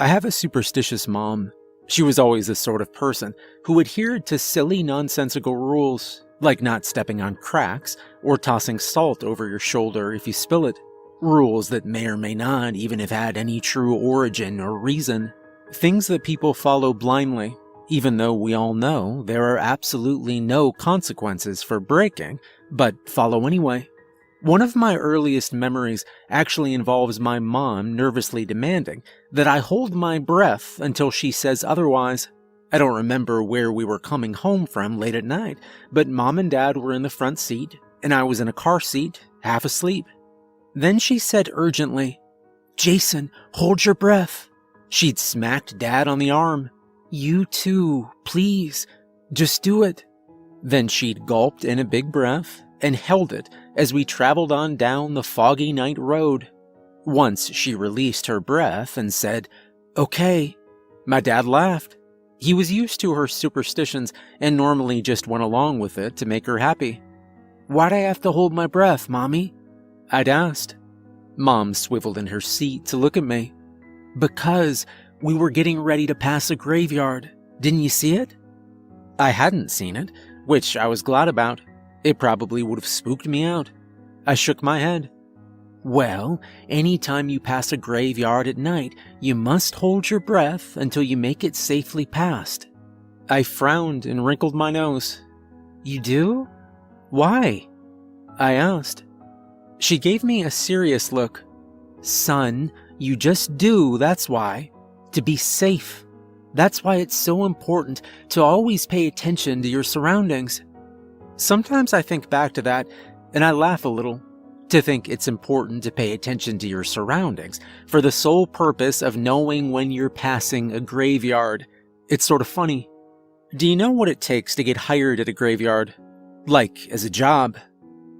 I have a superstitious mom. She was always the sort of person who adhered to silly, nonsensical rules, like not stepping on cracks or tossing salt over your shoulder if you spill it. Rules that may or may not even have had any true origin or reason. Things that people follow blindly, even though we all know there are absolutely no consequences for breaking, but follow anyway. One of my earliest memories actually involves my mom nervously demanding that I hold my breath until she says otherwise. I don't remember where we were coming home from late at night, but Mom and Dad were in the front seat, and I was in a car seat, half asleep. Then she said urgently, "Jason, hold your breath." She'd smacked Dad on the arm. "You too, please, just do it." Then she'd gulped in a big breath and held it as we traveled on down the foggy night road. Once she released her breath and said, "Okay." My dad laughed. He was used to her superstitions and normally just went along with it to make her happy. "Why'd I have to hold my breath, Mommy?" I'd asked. Mom swiveled in her seat to look at me. "Because we were getting ready to pass a graveyard. Didn't you see it?" I hadn't seen it, which I was glad about. It probably would have spooked me out. I shook my head. "Well, anytime you pass a graveyard at night, you must hold your breath until you make it safely past." I frowned and wrinkled my nose. "You do? Why?" I asked. She gave me a serious look. "Son, you just do, that's why. To be safe. That's why it's so important to always pay attention to your surroundings." Sometimes I think back to that, and I laugh a little. To think it's important to pay attention to your surroundings for the sole purpose of knowing when you're passing a graveyard. It's sort of funny. Do you know what it takes to get hired at a graveyard? Like, as a job?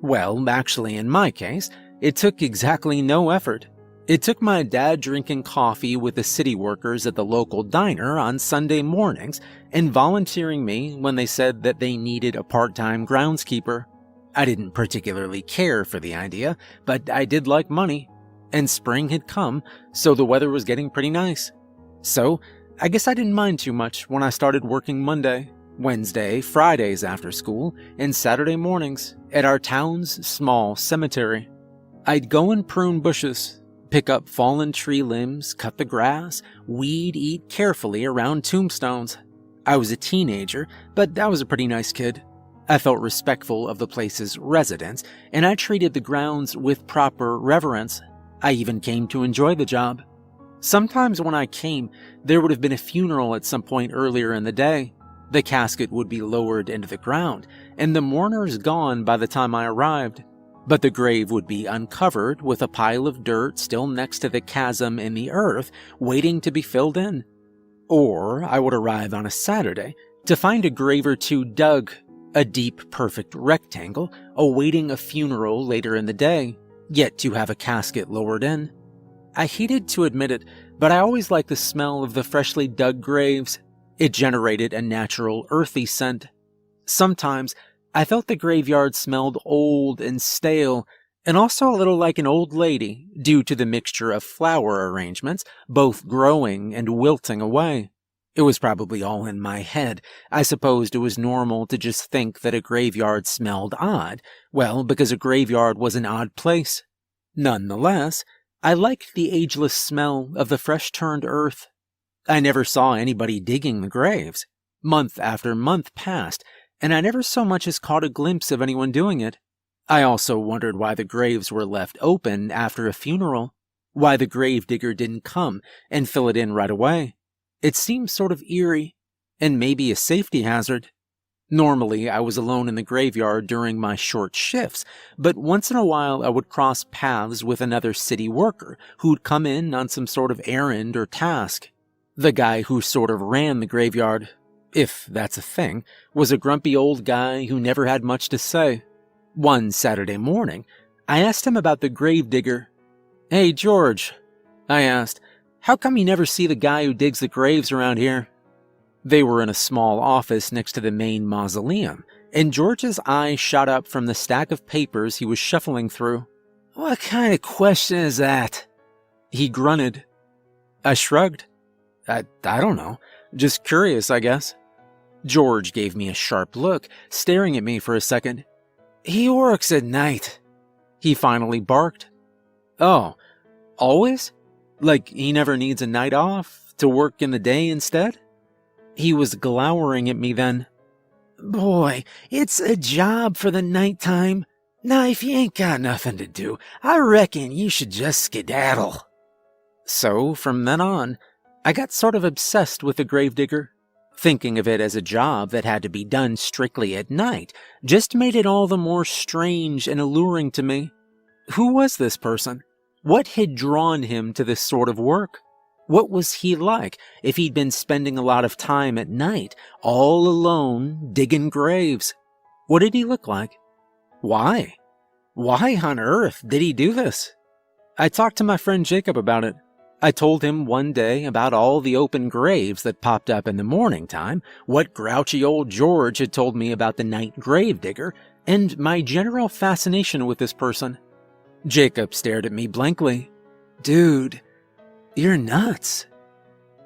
Well, actually, in my case, it took exactly no effort. It took my dad drinking coffee with the city workers at the local diner on Sunday mornings and volunteering me when they said that they needed a part-time groundskeeper. I didn't particularly care for the idea, but I did like money. And spring had come, so the weather was getting pretty nice. So, I guess I didn't mind too much when I started working Monday, Wednesday, Fridays after school, and Saturday mornings at our town's small cemetery. I'd go and prune bushes, pick up fallen tree limbs, cut the grass, eat carefully around tombstones. I was a teenager, but I was a pretty nice kid. I felt respectful of the place's residents, and I treated the grounds with proper reverence. I even came to enjoy the job. Sometimes when I came, there would have been a funeral at some point earlier in the day. The casket would be lowered into the ground, and the mourners gone by the time I arrived. But the grave would be uncovered with a pile of dirt still next to the chasm in the earth, waiting to be filled in. Or I would arrive on a Saturday to find a grave or two dug, a deep, perfect rectangle, awaiting a funeral later in the day, yet to have a casket lowered in. I hated to admit it, but I always liked the smell of the freshly dug graves. It generated a natural, earthy scent. Sometimes, I felt the graveyard smelled old and stale, and also a little like an old lady, due to the mixture of flower arrangements, both growing and wilting away. It was probably all in my head. I supposed it was normal to just think that a graveyard smelled odd, well, because a graveyard was an odd place. Nonetheless, I liked the ageless smell of the fresh-turned earth. I never saw anybody digging the graves. Month after month passed, and I never so much as caught a glimpse of anyone doing it. I also wondered why the graves were left open after a funeral, why the gravedigger didn't come and fill it in right away. It seemed sort of eerie, and maybe a safety hazard. Normally, I was alone in the graveyard during my short shifts, but once in a while I would cross paths with another city worker who'd come in on some sort of errand or task. The guy who sort of ran the graveyard, if that's a thing, was a grumpy old guy who never had much to say. One Saturday morning, I asked him about the gravedigger. "Hey, George," I asked, "how come you never see the guy who digs the graves around here?" They were in a small office next to the main mausoleum, and George's eye shot up from the stack of papers he was shuffling through. "What kind of question is that?" He grunted. I shrugged. I don't know. Just curious, I guess. George gave me a sharp look, staring at me for a second. He works at night, he finally barked. Oh, always? Like he never needs a night off to work in the day instead? He was glowering at me then. Boy, it's a job for the nighttime. Now, if you ain't got nothing to do, I reckon you should just skedaddle. So, from then on, I got sort of obsessed with the gravedigger. Thinking of it as a job that had to be done strictly at night just made it all the more strange and alluring to me. Who was this person? What had drawn him to this sort of work? What was he like if he'd been spending a lot of time at night, all alone, digging graves? What did he look like? Why? Why on earth did he do this? I talked to my friend Jacob about it. I told him one day about all the open graves that popped up in the morning time, what grouchy old George had told me about the night gravedigger, and my general fascination with this person. Jacob stared at me blankly. Dude, you're nuts.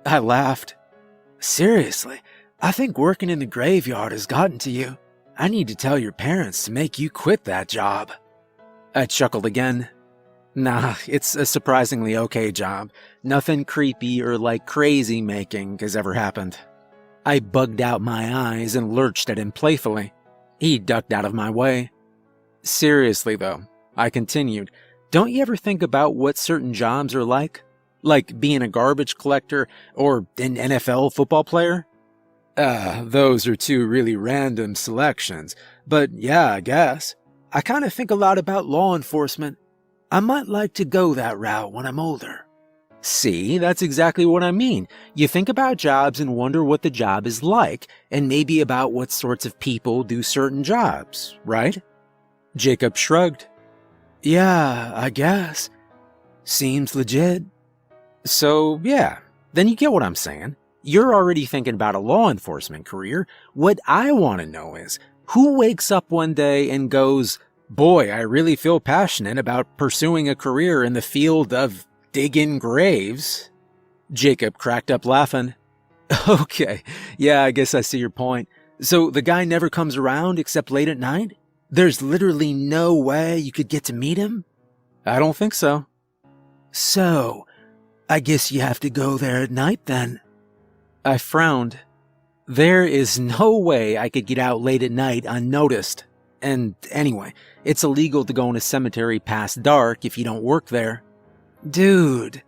I laughed. Seriously, I think working in the graveyard has gotten to you. I need to tell your parents to make you quit that job. I chuckled again. Nah, it's a surprisingly okay job. Nothing creepy or like crazy making has ever happened. I bugged out my eyes and lurched at him playfully. He ducked out of my way. Seriously though, I continued, don't you ever think about what certain jobs are like? Like being a garbage collector or an NFL football player? Those are two really random selections, but yeah, I guess. I kind of think a lot about law enforcement. I might like to go that route when I'm older. See, that's exactly what I mean. You think about jobs and wonder what the job is like, and maybe about what sorts of people do certain jobs, right? Jacob shrugged. Yeah, I guess. Seems legit. So, yeah, then you get what I'm saying. You're already thinking about a law enforcement career. What I want to know is, who wakes up one day and goes, boy, I really feel passionate about pursuing a career in the field of digging graves? Jacob cracked up laughing. Okay, yeah, I guess I see your point. So the guy never comes around except late at night? There's literally no way you could get to meet him? I don't think so. So, I guess you have to go there at night then. I frowned. There is no way I could get out late at night unnoticed. And anyway, it's illegal to go in a cemetery past dark if you don't work there. Dude,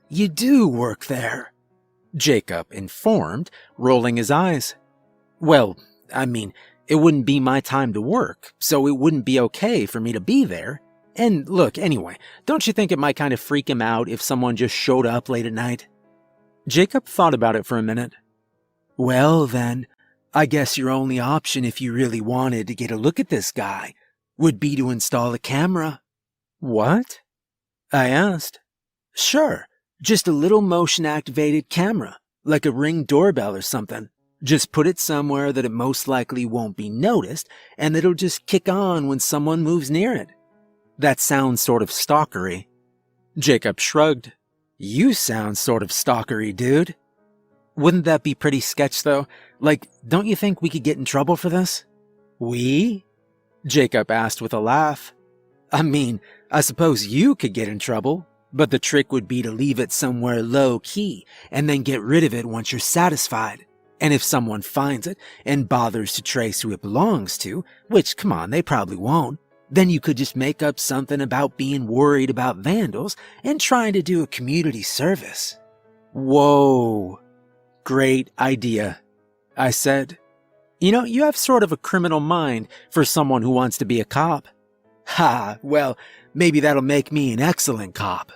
you do work there, Jacob informed, rolling his eyes. Well, I mean, it wouldn't be my time to work, so it wouldn't be okay for me to be there. And look, anyway, don't you think it might kind of freak him out if someone just showed up late at night? Jacob thought about it for a minute. Well then, I guess your only option if you really wanted to get a look at this guy would be to install a camera. What? I asked. Sure, just a little motion-activated camera, like a Ring doorbell or something. Just put it somewhere that it most likely won't be noticed, and it'll just kick on when someone moves near it. That sounds sort of stalkery. Jacob shrugged. You sound sort of stalkery, dude. Wouldn't that be pretty sketch, though? Like, don't you think we could get in trouble for this? We? Jacob asked with a laugh. I mean, I suppose you could get in trouble, but the trick would be to leave it somewhere low-key and then get rid of it once you're satisfied. And if someone finds it and bothers to trace who it belongs to, which, come on, they probably won't, then you could just make up something about being worried about vandals and trying to do a community service. Whoa. Great idea, I said. You know, you have sort of a criminal mind for someone who wants to be a cop. Ha, well, maybe that'll make me an excellent cop.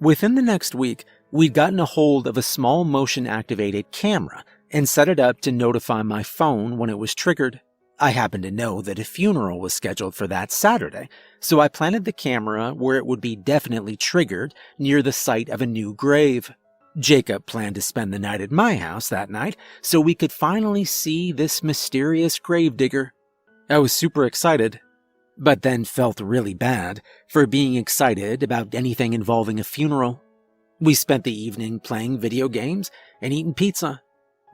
Within the next week, we'd gotten a hold of a small motion-activated camera and set it up to notify my phone when it was triggered. I happened to know that a funeral was scheduled for that Saturday, so I planted the camera where it would be definitely triggered near the site of a new grave. Jacob planned to spend the night at my house that night so we could finally see this mysterious gravedigger. I was super excited, but then felt really bad for being excited about anything involving a funeral. We spent the evening playing video games and eating pizza.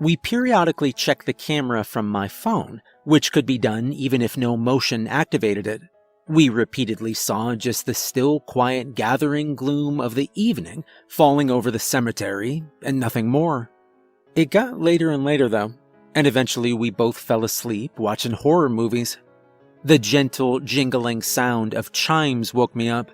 We periodically checked the camera from my phone, which could be done even if no motion activated it. We repeatedly saw just the still, quiet gathering gloom of the evening falling over the cemetery and nothing more. It got later and later though, and eventually we both fell asleep watching horror movies. The gentle, jingling sound of chimes woke me up.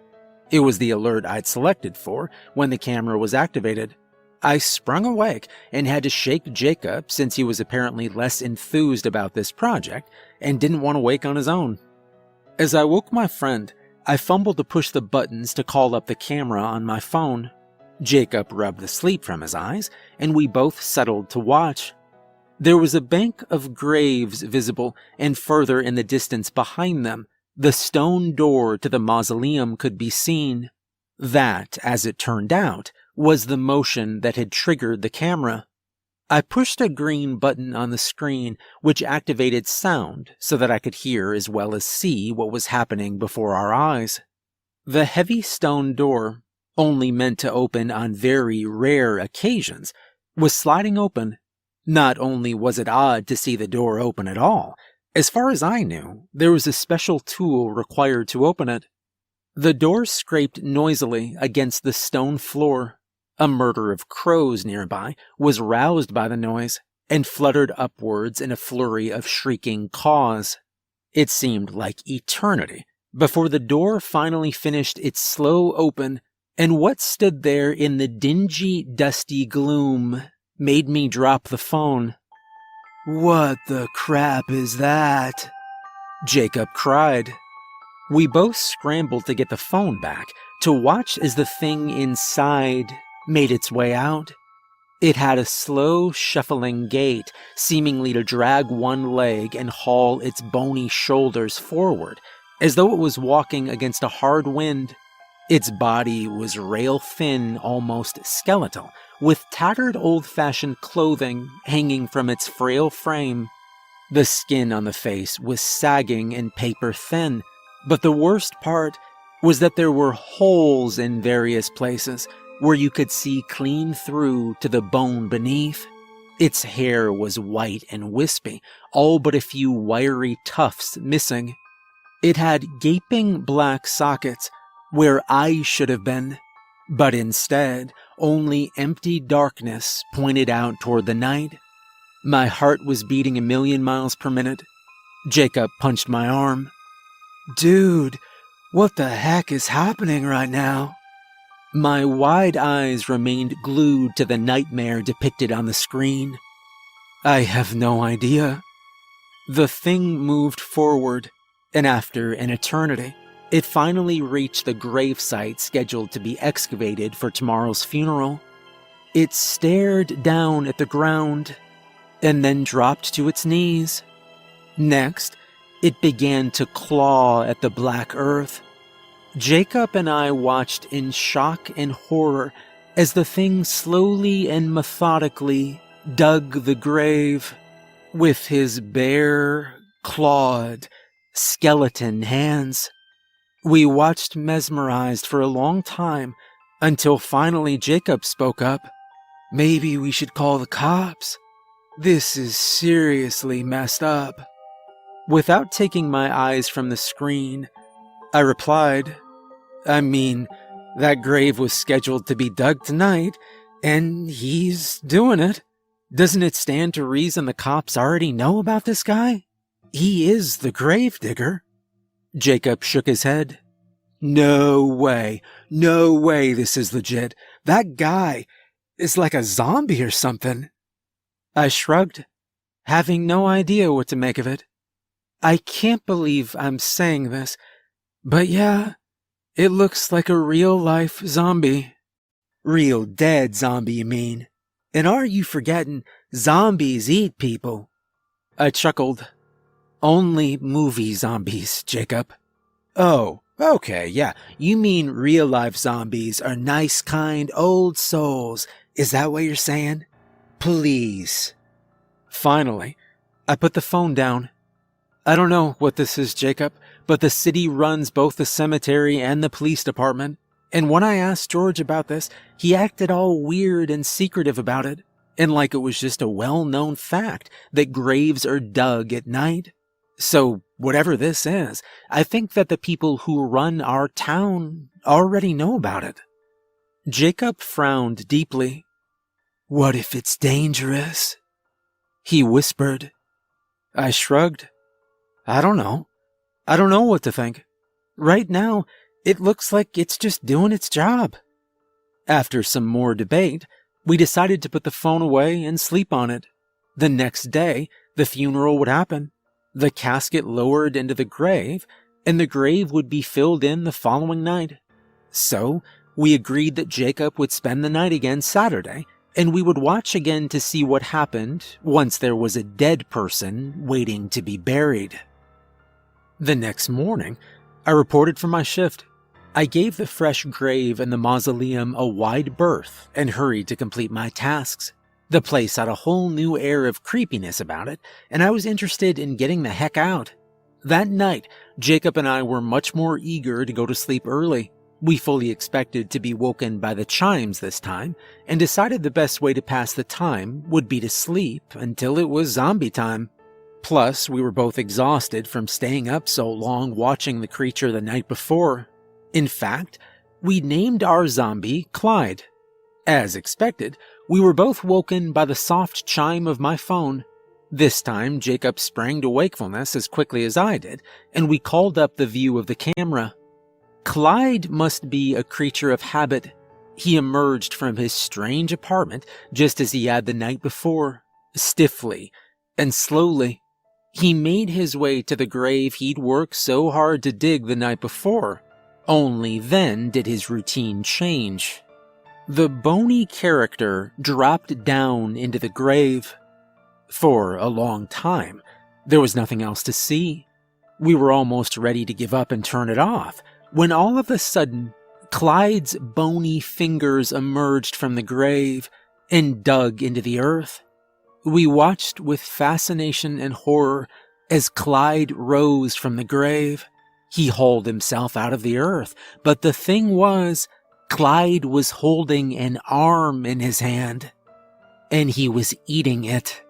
It was the alert I'd selected for when the camera was activated. I sprung awake and had to shake Jacob since he was apparently less enthused about this project and didn't want to wake on his own. As I woke my friend, I fumbled to push the buttons to call up the camera on my phone. Jacob rubbed the sleep from his eyes, and we both settled to watch. There was a bank of graves visible, and further in the distance behind them, the stone door to the mausoleum could be seen. That, as it turned out, was the motion that had triggered the camera. I pushed a green button on the screen, which activated sound so that I could hear as well as see what was happening before our eyes. The heavy stone door, only meant to open on very rare occasions, was sliding open. Not only was it odd to see the door open at all, as far as I knew, there was a special tool required to open it. The door scraped noisily against the stone floor. A murder of crows nearby was roused by the noise and fluttered upwards in a flurry of shrieking caws. It seemed like eternity before the door finally finished its slow open, and what stood there in the dingy, dusty gloom made me drop the phone. "What the crap is that?" Jacob cried. We both scrambled to get the phone back to watch as the thing inside made its way out. It had a slow, shuffling gait, seemingly to drag one leg and haul its bony shoulders forward, as though it was walking against a hard wind. Its body was rail-thin, almost skeletal, with tattered old-fashioned clothing hanging from its frail frame. The skin on the face was sagging and paper-thin, but the worst part was that there were holes in various places where you could see clean through to the bone beneath. Its hair was white and wispy, all but a few wiry tufts missing. It had gaping black sockets where eyes should have been, but instead, only empty darkness pointed out toward the night. My heart was beating 1,000,000 miles per minute. Jacob punched my arm. "Dude, what the heck is happening right now?" My wide eyes remained glued to the nightmare depicted on the screen. "I have no idea." The thing moved forward, and after an eternity, it finally reached the gravesite scheduled to be excavated for tomorrow's funeral. It stared down at the ground, and then dropped to its knees. Next, it began to claw at the black earth. Jacob and I watched in shock and horror as the thing slowly and methodically dug the grave. With his bare, clawed, skeleton hands. We watched mesmerized for a long time until finally Jacob spoke up. "Maybe we should call the cops. This is seriously messed up." Without taking my eyes from the screen, I replied, "I mean, that grave was scheduled to be dug tonight, and he's doing it. Doesn't it stand to reason the cops already know about this guy? He is the grave digger." Jacob shook his head. No way this is legit. That guy is like a zombie or something." I shrugged, having no idea what to make of it. I can't believe I'm saying this, but yeah, it looks like a real-life zombie. Real dead zombie, you mean? And are you forgetting zombies eat people? I chuckled. Only movie zombies, Jacob. Oh, okay, yeah. You mean real-life zombies are nice, kind, old souls. Is that what you're saying? Please. Finally, I put the phone down. I don't know what this is, Jacob, but the city runs both the cemetery and the police department, And when I asked George about this, he acted all weird and secretive about it, and like it was just a well-known fact that graves are dug at night. So, whatever this is, I think that the people who run our town already know about it. Jacob frowned deeply. "What if it's dangerous?" he whispered. I shrugged. I don't know. I don't know what to think. Right now, it looks like it's just doing its job. After some more debate, we decided to put the phone away and sleep on it. The next day, the funeral would happen. The casket lowered into the grave, and the grave would be filled in the following night. So, we agreed that Jacob would spend the night again Saturday, and we would watch again to see what happened once there was a dead person waiting to be buried. The next morning, I reported for my shift. I gave the fresh grave and the mausoleum a wide berth and hurried to complete my tasks. The place had a whole new air of creepiness about it, and I was interested in getting the heck out. That night, Jacob and I were much more eager to go to sleep early. We fully expected to be woken by the chimes this time, and decided the best way to pass the time would be to sleep until it was zombie time. Plus, we were both exhausted from staying up so long watching the creature the night before. In fact, we named our zombie Clyde. As expected, we were both woken by the soft chime of my phone. This time, Jacob sprang to wakefulness as quickly as I did, and we called up the view of the camera. Clyde must be a creature of habit. He emerged from his strange apartment just as he had the night before, stiffly and slowly. He made his way to the grave he'd worked so hard to dig the night before. Only then did his routine change. The bony character dropped down into the grave. For a long time, there was nothing else to see. We were almost ready to give up and turn it off, when all of a sudden, Clyde's bony fingers emerged from the grave and dug into the earth. We watched with fascination and horror as Clyde rose from the grave. He hauled himself out of the earth, but the thing was, Clyde was holding an arm in his hand, and he was eating it.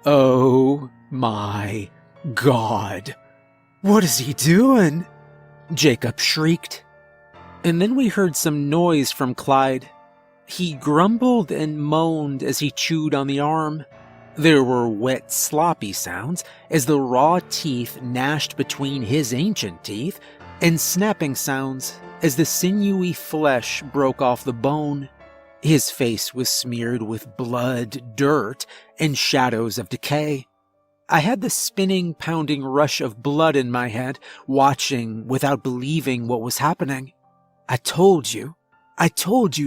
Oh my God. What is he doing? Jacob shrieked. And then we heard some noise from Clyde. He grumbled and moaned as he chewed on the arm. There were wet, sloppy sounds as the raw teeth gnashed between his ancient teeth, and snapping sounds as the sinewy flesh broke off the bone. His face was smeared with blood, dirt, and shadows of decay. I had the spinning, pounding rush of blood in my head, watching without believing what was happening. I told you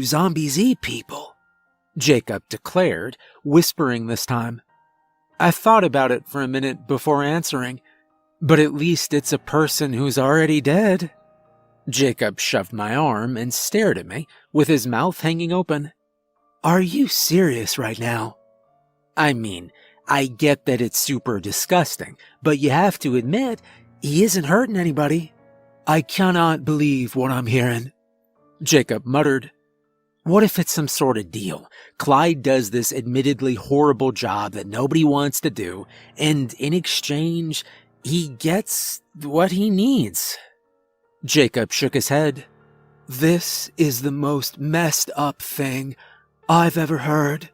zombies eat people, Jacob declared, whispering this time. I thought about it for a minute before answering, but at least it's a person who's already dead. Jacob shoved my arm and stared at me, with his mouth hanging open. Are you serious right now? I mean, I get that it's super disgusting, but you have to admit, he isn't hurting anybody. I cannot believe what I'm hearing, Jacob muttered. What if it's some sort of deal? Clyde does this admittedly horrible job that nobody wants to do, and in exchange, he gets what he needs. Jacob shook his head. This is the most messed up thing I've ever heard.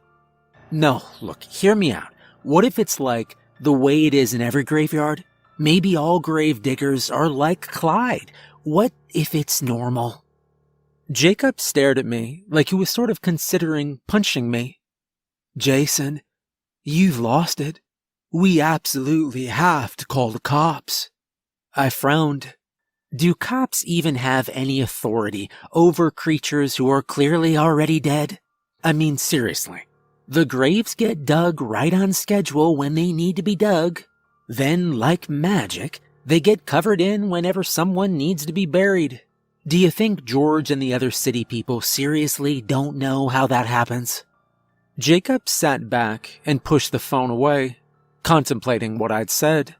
No, look, hear me out. What if it's like the way it is in every graveyard? Maybe all grave diggers are like Clyde. What if it's normal? Jacob stared at me like he was sort of considering punching me. Jason, you've lost it. We absolutely have to call the cops. I frowned. Do cops even have any authority over creatures who are clearly already dead? I mean, seriously. The graves get dug right on schedule when they need to be dug. Then, like magic, they get covered in whenever someone needs to be buried. Do you think George and the other city people seriously don't know how that happens? Jacob sat back and pushed the phone away, contemplating what I'd said.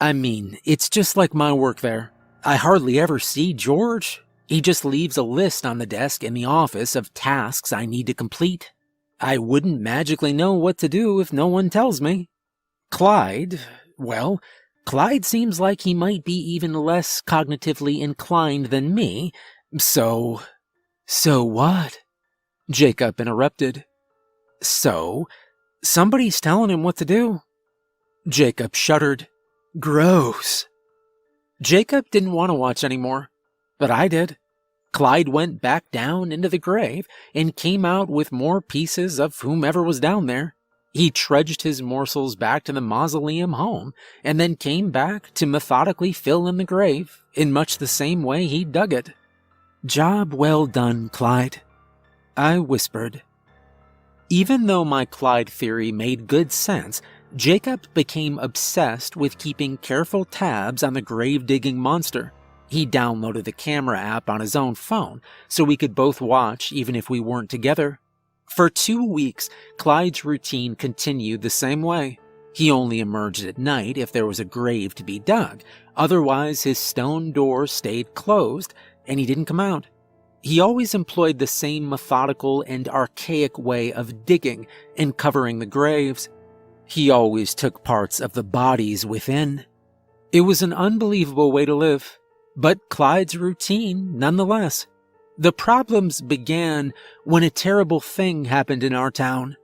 I mean, it's just like my work there. I hardly ever see George. He just leaves a list on the desk in the office of tasks I need to complete. I wouldn't magically know what to do if no one tells me. Clyde, well, Clyde seems like he might be even less cognitively inclined than me, so... So what? Jacob interrupted. So, somebody's telling him what to do. Jacob shuddered. Gross. Jacob didn't want to watch anymore, but I did. Clyde went back down into the grave and came out with more pieces of whomever was down there. He trudged his morsels back to the mausoleum home and then came back to methodically fill in the grave in much the same way he dug it. Job well done, Clyde, I whispered. Even though my Clyde theory made good sense, Jacob became obsessed with keeping careful tabs on the grave-digging monster. He downloaded the camera app on his own phone so we could both watch even if we weren't together. For 2 weeks, Clyde's routine continued the same way. He only emerged at night if there was a grave to be dug. Otherwise, his stone door stayed closed and he didn't come out. He always employed the same methodical and archaic way of digging and covering the graves. He always took parts of the bodies within. It was an unbelievable way to live, but Clyde's routine nonetheless. The problems began when a terrible thing happened in our town.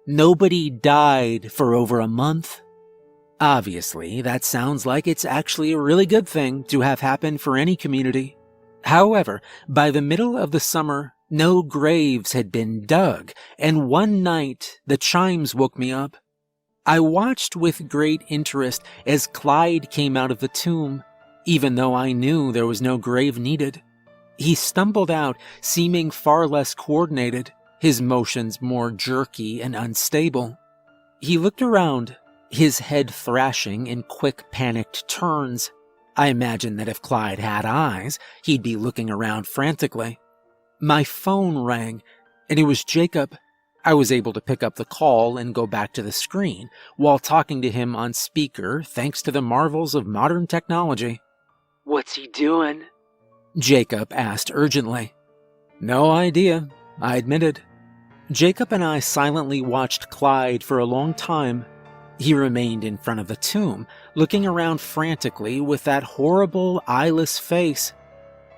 Nobody died for over a month. Obviously, that sounds like it's actually a really good thing to have happen for any community. However, by the middle of the summer, no graves had been dug, and one night the chimes woke me up. I watched with great interest as Clyde came out of the tomb, even though I knew there was no grave needed. He stumbled out, seeming far less coordinated, his motions more jerky and unstable. He looked around, his head thrashing in quick, panicked turns. I imagined that if Clyde had eyes, he'd be looking around frantically. My phone rang, and it was Jacob. I was able to pick up the call and go back to the screen while talking to him on speaker thanks to the marvels of modern technology. "What's he doing?" Jacob asked urgently. "No idea," I admitted. Jacob and I silently watched Clyde for a long time. He remained in front of the tomb, looking around frantically with that horrible, eyeless face.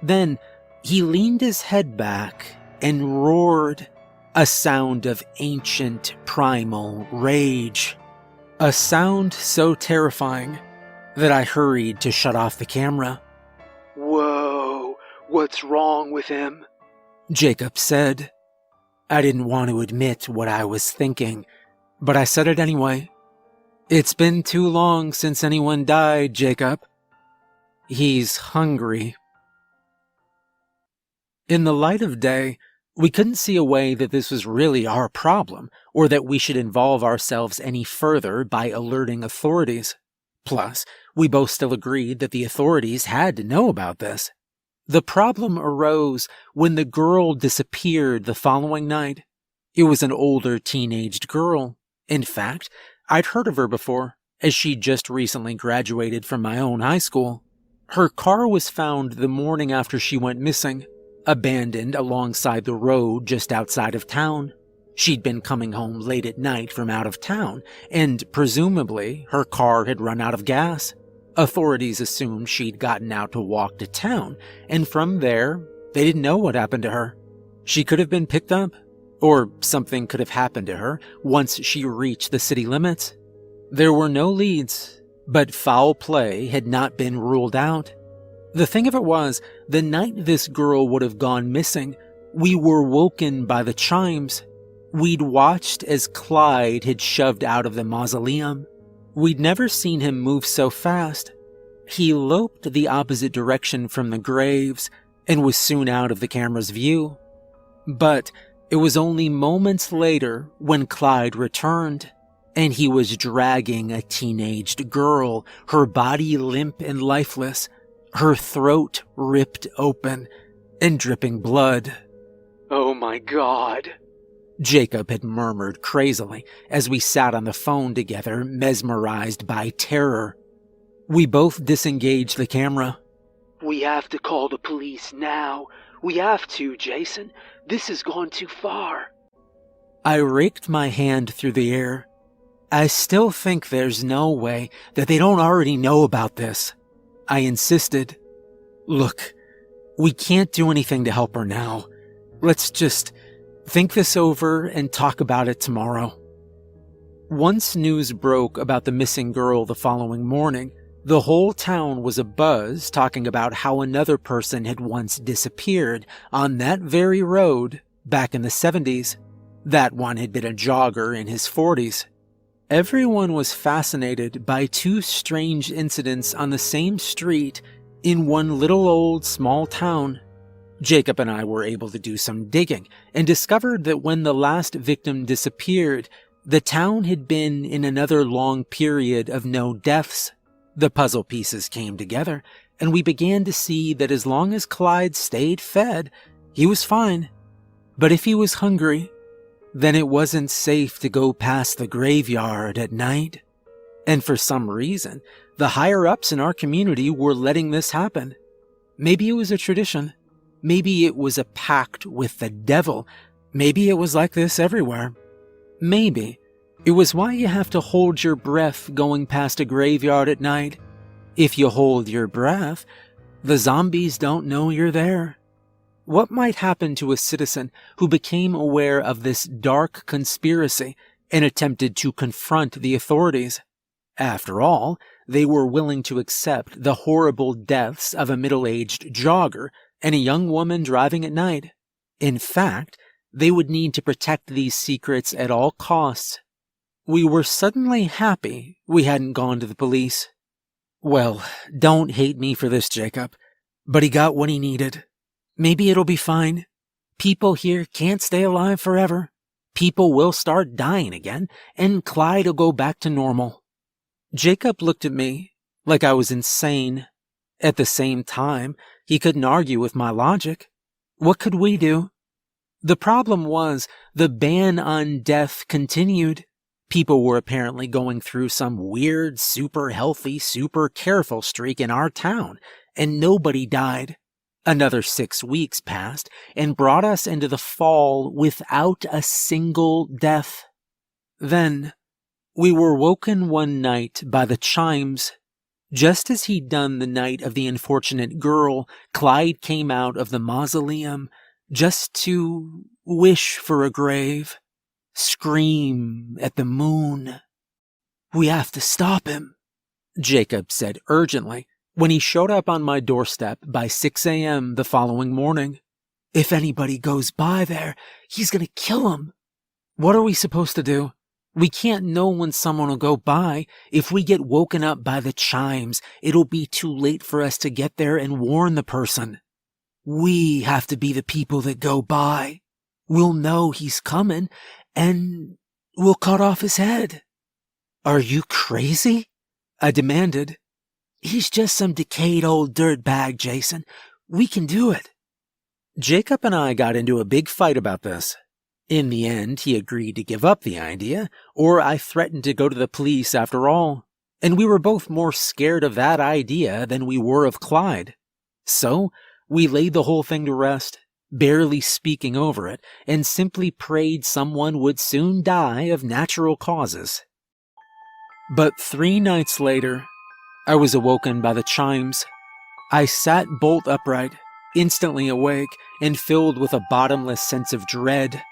Then he leaned his head back and roared, a sound of ancient, primal rage. A sound so terrifying that I hurried to shut off the camera. "Whoa, what's wrong with him?" Jacob said. I didn't want to admit what I was thinking, but I said it anyway. "It's been too long since anyone died, Jacob. He's hungry." In the light of day, we couldn't see a way that this was really our problem, or that we should involve ourselves any further by alerting authorities. Plus, we both still agreed that the authorities had to know about this. The problem arose when the girl disappeared the following night. It was an older teenaged girl. In fact, I'd heard of her before, as she'd just recently graduated from my own high school. Her car was found the morning after she went missing, abandoned alongside the road just outside of town. She'd been coming home late at night from out of town, and presumably her car had run out of gas. Authorities assumed she'd gotten out to walk to town, and from there, they didn't know what happened to her. She could have been picked up, or something could have happened to her once she reached the city limits. There were no leads, but foul play had not been ruled out. The thing of it was, the night this girl would have gone missing, we were woken by the chimes. We'd watched as Clyde had shoved out of the mausoleum. We'd never seen him move so fast. He loped the opposite direction from the graves and was soon out of the camera's view. But it was only moments later when Clyde returned, and he was dragging a teenaged girl, her body limp and lifeless, her throat ripped open and dripping blood. "Oh my God," Jacob had murmured crazily as we sat on the phone together, mesmerized by terror. We both disengaged the camera. We have to call the police now. We have to, Jason. This has gone too far. I raked my hand through the air. I still think there's no way that they don't already know about this. I insisted. Look, we can't do anything to help her now. Let's just think this over and talk about it tomorrow. Once news broke about the missing girl the following morning, the whole town was abuzz talking about how another person had once disappeared on that very road back in the 70s. That one had been a jogger in his 40s. Everyone was fascinated by two strange incidents on the same street in one little old small town. Jacob and I were able to do some digging and discovered that when the last victim disappeared, the town had been in another long period of no deaths. The puzzle pieces came together, and we began to see that as long as Clyde stayed fed, he was fine. But if he was hungry, then it wasn't safe to go past the graveyard at night. And for some reason, the higher-ups in our community were letting this happen. Maybe it was a tradition. Maybe it was a pact with the devil. Maybe it was like this everywhere. Maybe it was why you have to hold your breath going past a graveyard at night. If you hold your breath, the zombies don't know you're there. What might happen to a citizen who became aware of this dark conspiracy and attempted to confront the authorities? After all, they were willing to accept the horrible deaths of a middle-aged jogger and a young woman driving at night. In fact, they would need to protect these secrets at all costs. We were suddenly happy we hadn't gone to the police. Well, don't hate me for this, Jacob, but he got what he needed. Maybe it'll be fine. People here can't stay alive forever. People will start dying again, and Clyde will go back to normal. Jacob looked at me like I was insane. At the same time, he couldn't argue with my logic. What could we do? The problem was the ban on death continued. People were apparently going through some weird, super healthy, super careful streak in our town, and nobody died. Another 6 weeks passed and brought us into the fall without a single death. Then, we were woken one night by the chimes. Just as he'd done the night of the unfortunate girl, Clyde came out of the mausoleum just to wish for a grave, scream at the moon. "We have to stop him," Jacob said urgently when he showed up on my doorstep by 6 a.m. the following morning. "If anybody goes by there, he's gonna kill him." What are we supposed to do? We can't know when someone will go by. If we get woken up by the chimes, it'll be too late for us to get there and warn the person. We have to be the people that go by. We'll know he's coming, and we'll cut off his head. "Are you crazy?" I demanded. "He's just some decayed old dirtbag, Jason. We can do it." Jacob and I got into a big fight about this. In the end, he agreed to give up the idea, or I threatened to go to the police after all. And we were both more scared of that idea than we were of Clyde. So, we laid the whole thing to rest, barely speaking over it, and simply prayed someone would soon die of natural causes. But 3 nights later, I was awoken by the chimes. I sat bolt upright, instantly awake, and filled with a bottomless sense of dread.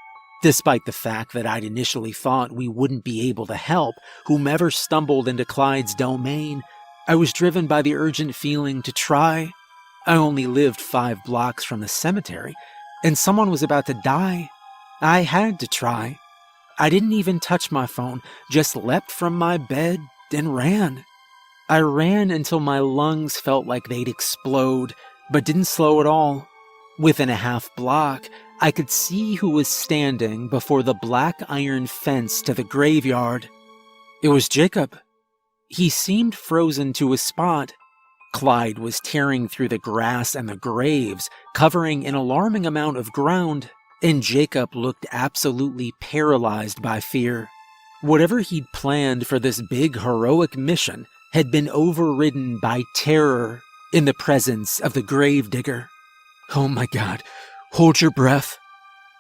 Despite the fact that I'd initially thought we wouldn't be able to help whomever stumbled into Clyde's domain, I was driven by the urgent feeling to try. I only lived 5 blocks from the cemetery, and someone was about to die. I had to try. I didn't even touch my phone, just leapt from my bed and ran. I ran until my lungs felt like they'd explode, but didn't slow at all. Within a half block, I could see who was standing before the black iron fence to the graveyard. It was Jacob. He seemed frozen to a spot. Clyde was tearing through the grass and the graves, covering an alarming amount of ground, and Jacob looked absolutely paralyzed by fear. Whatever he'd planned for this big heroic mission had been overridden by terror in the presence of the gravedigger. "Oh my God, hold your breath,"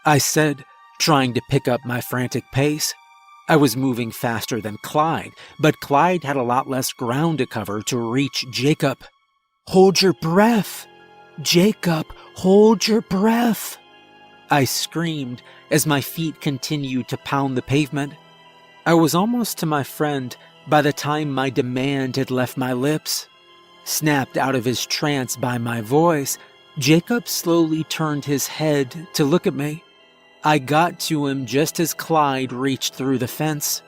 I said, trying to pick up my frantic pace. I was moving faster than Clyde, but Clyde had a lot less ground to cover to reach Jacob. "Hold your breath! Jacob, hold your breath!" I screamed as my feet continued to pound the pavement. I was almost to my friend by the time my demand had left my lips. Snapped out of his trance by my voice, Jacob slowly turned his head to look at me. I got to him just as Clyde reached through the fence.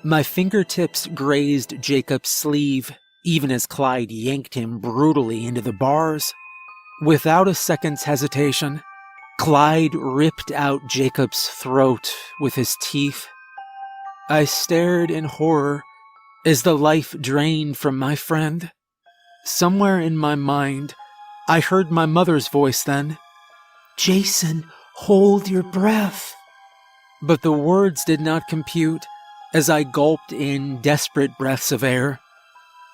My fingertips grazed Jacob's sleeve, even as Clyde yanked him brutally into the bars. Without a second's hesitation, Clyde ripped out Jacob's throat with his teeth. I stared in horror as the life drained from my friend. Somewhere in my mind, I heard my mother's voice then. "Jason, hold your breath." But the words did not compute as I gulped in desperate breaths of air.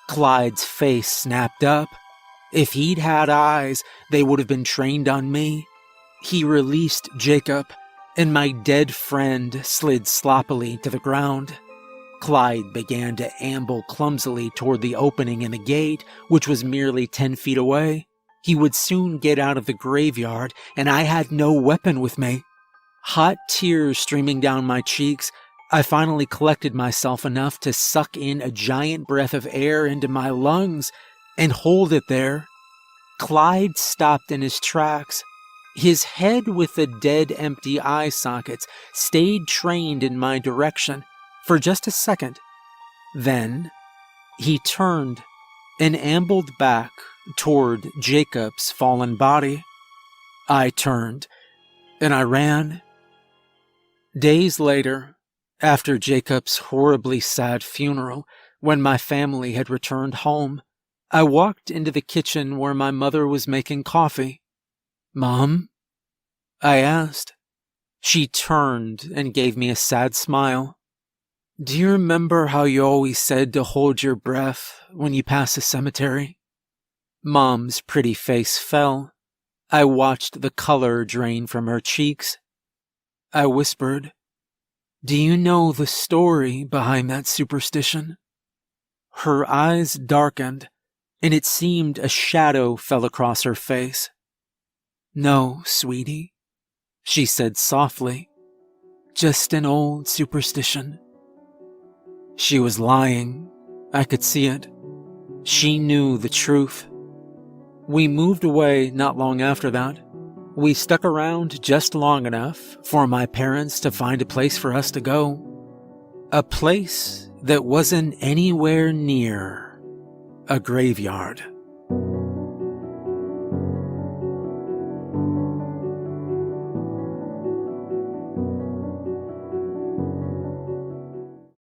Clyde's face snapped up. If he'd had eyes, they would have been trained on me. He released Jacob, and my dead friend slid sloppily to the ground. Clyde began to amble clumsily toward the opening in the gate, which was merely 10 feet away. He would soon get out of the graveyard, and I had no weapon with me. Hot tears streaming down my cheeks, I finally collected myself enough to suck in a giant breath of air into my lungs and hold it there. Clyde stopped in his tracks. His head with the dead empty eye sockets stayed trained in my direction for just a second. Then he turned and ambled back toward Jacob's fallen body. I turned and I ran. Days later, after Jacob's horribly sad funeral, when my family had returned home, I walked into the kitchen where my mother was making coffee. "Mom?" I asked. She turned and gave me a sad smile. "Do you remember how you always said to hold your breath when you pass a cemetery?" Mom's pretty face fell. I watched the color drain from her cheeks. I whispered, "Do you know the story behind that superstition?" Her eyes darkened, and it seemed a shadow fell across her face. "No, sweetie," she said softly. "Just an old superstition." She was lying. I could see it. She knew the truth. We moved away not long after that. We stuck around just long enough for my parents to find a place for us to go. A place that wasn't anywhere near a graveyard.